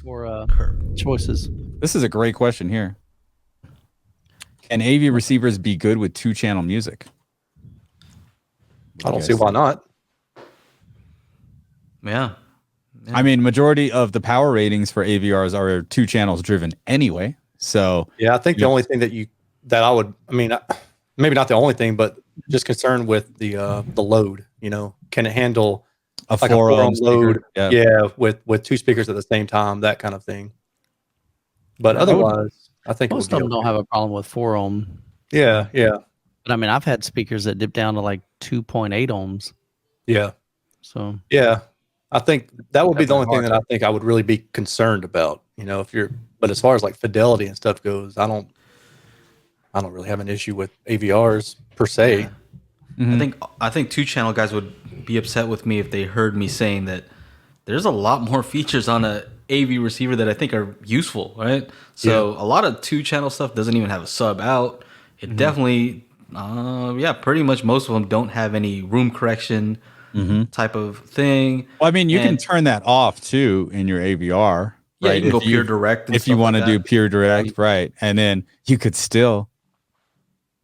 for Curb. choices. This is a great question here. Can AV receivers be good with 2-channel music? I don't see why not. Yeah. I mean, majority of the power ratings for AVRs are 2 channels driven anyway. So yeah, I think the only thing that I would, I mean, maybe not the only thing, but just concerned with the load. You know, can it handle a like 4 ohm load? Yeah. Yeah, with 2 speakers at the same time, that kind of thing. But otherwise, I think most of them don't have a problem with 4 ohm. Yeah, yeah. But I mean, I've had speakers that dip down to like 2.8 ohms. Yeah. So yeah, I think that would be the only thing that I think I would really be concerned about. You know, but as far as like fidelity and stuff goes, I don't really have an issue with AVRs per se. Yeah. I think 2-channel guys would be upset with me if they heard me saying that there's a lot more features on a AV receiver that I think are useful, right? So a lot of 2-channel stuff doesn't even have a sub out. It definitely, pretty much most of them don't have any room correction type of thing. Well, I mean, you can turn that off too in your AVR. Yeah, right? you can go pure direct. If you want to do pure direct, right? And then you could still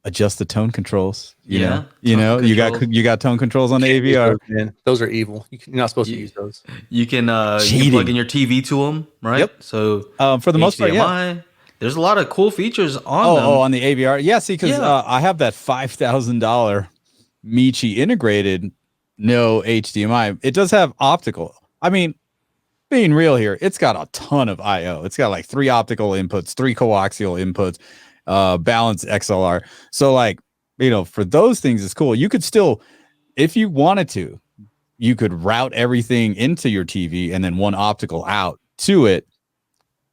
adjust the tone controls. You know, you got tone controls on the AVR. Those, those are evil. You're not supposed to use those. You can plug in your TV to them, right? Yep. So for the most part, there's a lot of cool features on them. Oh, on the AVR, yeah. See, because I have that $5,000 Michi integrated, no HDMI. It does have optical. I mean, being real here, it's got a ton of I/O. It's got like 3 optical inputs, 3 coaxial inputs, balanced XLR. So like, for those things, it's cool. You could still, if you wanted to, you could route everything into your TV and then one optical out to it.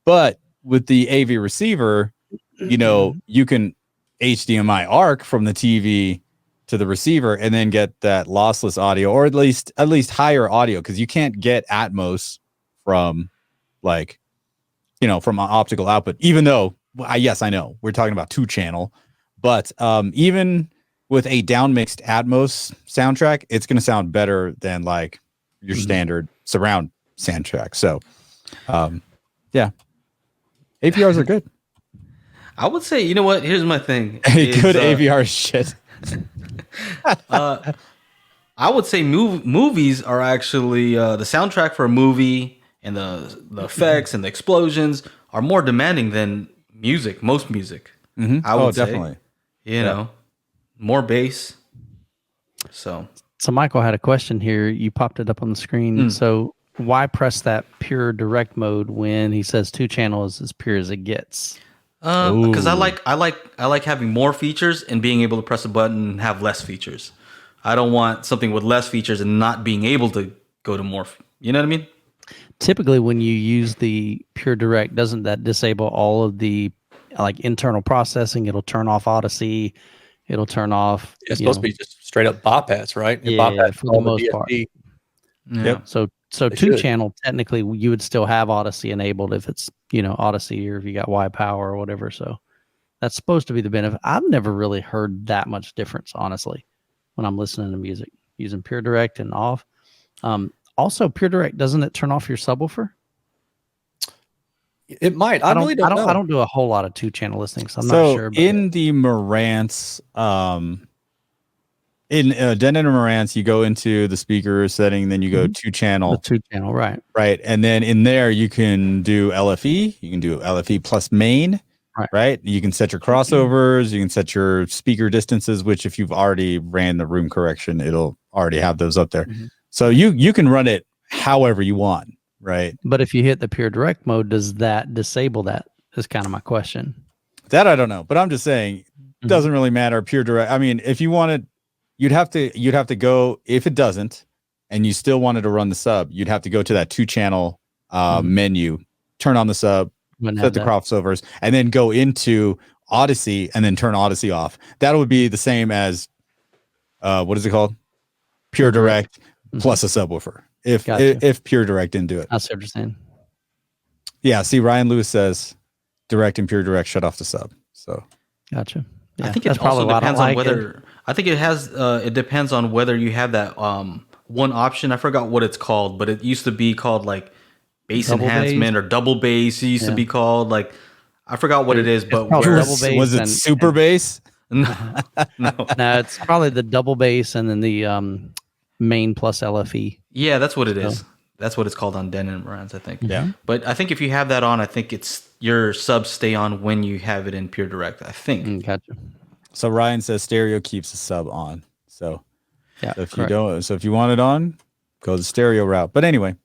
But with the AV receiver, you can HDMI arc from the TV to the receiver and then get that lossless audio, or at least higher audio, because you can't get Atmos from from an optical output, even though yes, I know we're talking about 2-channel, but even with a downmixed Atmos soundtrack, it's going to sound better than like your standard surround soundtrack. So AVRs are good. I would say, you know what? Here's my thing. Good AVR shit. I would say movies are actually the soundtrack for a movie, and the effects and the explosions are more demanding than music. Most music, I would say, definitely. More bass. So Michael had a question here. You popped it up on the screen. So why press that pure direct mode when he says 2-channel is as pure as it gets? Because I like having more features and being able to press a button and have less features. I don't want something with less features and not being able to go to more. You know what I mean? Typically, when you use the pure direct, doesn't that disable all of the internal processing? It'll turn off Odyssey. It'll turn off. It's supposed to be just straight up bypass, right? Bypass for the most part. Yep. So 2-channel, technically, you would still have Odyssey enabled if it's Odyssey, or if you got Y Power or whatever. So that's supposed to be the benefit. I've never really heard that much difference, honestly, when I'm listening to music using pure direct and off. Also, pure direct, doesn't it turn off your subwoofer? It might. I really don't know. I don't do a whole lot of 2-channel listening, so I'm not sure. In the Marantz, in Denon and Marantz, you go into the speaker setting, then you go 2-channel. The 2-channel, right. Right. And then in there, you can do LFE. You can do LFE plus main. Right. You can set your crossovers. You can set your speaker distances, which if you've already ran the room correction, it'll already have those up there. So you can run it however you want. Right. But if you hit the pure direct mode, does that disable that? Is kind of my question. That I don't know, but I'm just saying it doesn't really matter. Pure direct. I mean, if you wanted, you'd have to go, if it doesn't, and you still wanted to run the sub, you'd have to go to that 2-channel menu, turn on the sub, set the crossovers, and then go into Odyssey and then turn Odyssey off. That would be the same as what is it called? Pure direct plus a subwoofer. If pure direct didn't do it. I see what you're saying. Yeah, see, Ryan Lewis says direct and pure direct shut off the sub. So gotcha. Yeah, I think it also depends on whether I think it depends on whether you have that one option. I forgot what it's called, but it used to be called like bass Double enhancement bass. or double bass. It used to be called like I forgot what it is, but called where double bass. Was it super bass? no, no. No, it's probably the double bass and then the main plus LFE. Yeah, that's what it So- is. That's what it's called on Denon Marantz, I think. Yeah. But I think if you have that on, I think it's your subs stay on when you have it in Pure Direct. I think. Gotcha. So Ryan says stereo keeps the sub on. So, Yeah. if you don't, so if you want it on, go the stereo route. But anyway,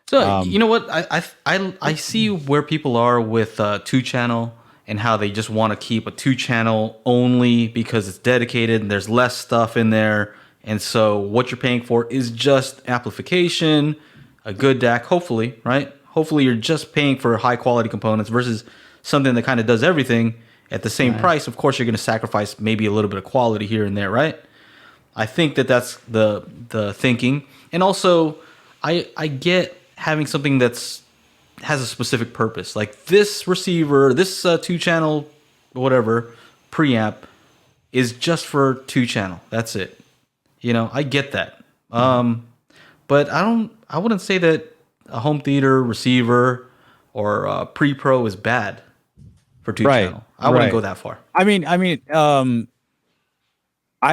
So you know what? I see where people are with 2-channel and how they just want to keep a 2-channel only because it's dedicated and there's less stuff in there. And so what you're paying for is just amplification, a good DAC, hopefully, right? Hopefully you're just paying for high quality components versus something that kind of does everything at the same price. Of course, you're going to sacrifice maybe a little bit of quality here and there, right? I think that's the thinking. And also, I get having something that's has a specific purpose. Like this receiver, this 2-channel, whatever, preamp is just for 2-channel. That's it. You know, I get that. But I wouldn't say that a home theater receiver or pre-pro is bad for 2-channel. I wouldn't go that far. I mean, I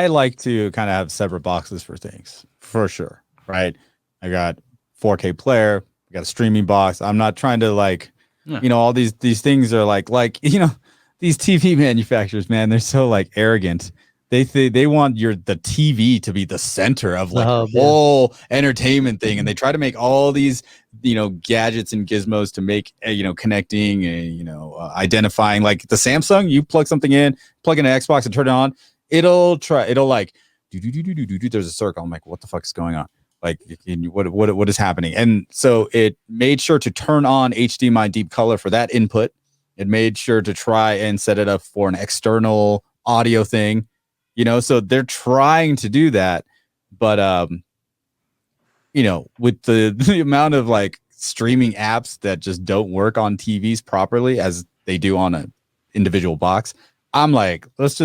like to kind of have separate boxes for things, for sure, right? I got 4K player, I got a streaming box. I'm not trying to all these things are like these TV manufacturers, man, they're so like arrogant. They want the TV to be the center of like the whole entertainment thing, and they try to make all these gadgets and gizmos to make connecting and identifying. Like the Samsung, you plug something in, plug in an Xbox and turn it on, it'll like do. There's a circle. I'm like, what the fuck is going on? Like, what is happening? And so it made sure to turn on HDMI deep color for that input. It made sure to try and set it up for an external audio thing. So they're trying to do that, but with the amount of like streaming apps that just don't work on TVs properly as they do on an individual box, I'm like, let's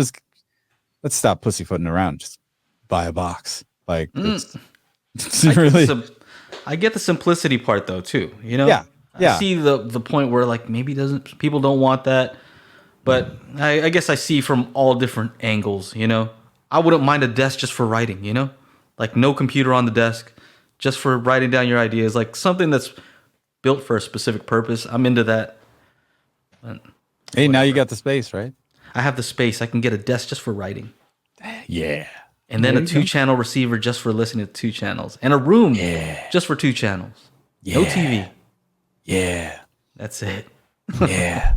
stop pussyfooting around. Just buy a box. Like, it's really. I get the simplicity part though too. Yeah. I see the point where like maybe people don't want that. But I guess I see from all different angles, I wouldn't mind a desk just for writing, like no computer on the desk, just for writing down your ideas, like something that's built for a specific purpose. I'm into that. But hey, now you got the space, right? I have the space. I can get a desk just for writing. Yeah. And then a 2-channel receiver just for listening to 2 channels. And a room just for 2 channels. Yeah. No TV. Yeah. That's it. Yeah.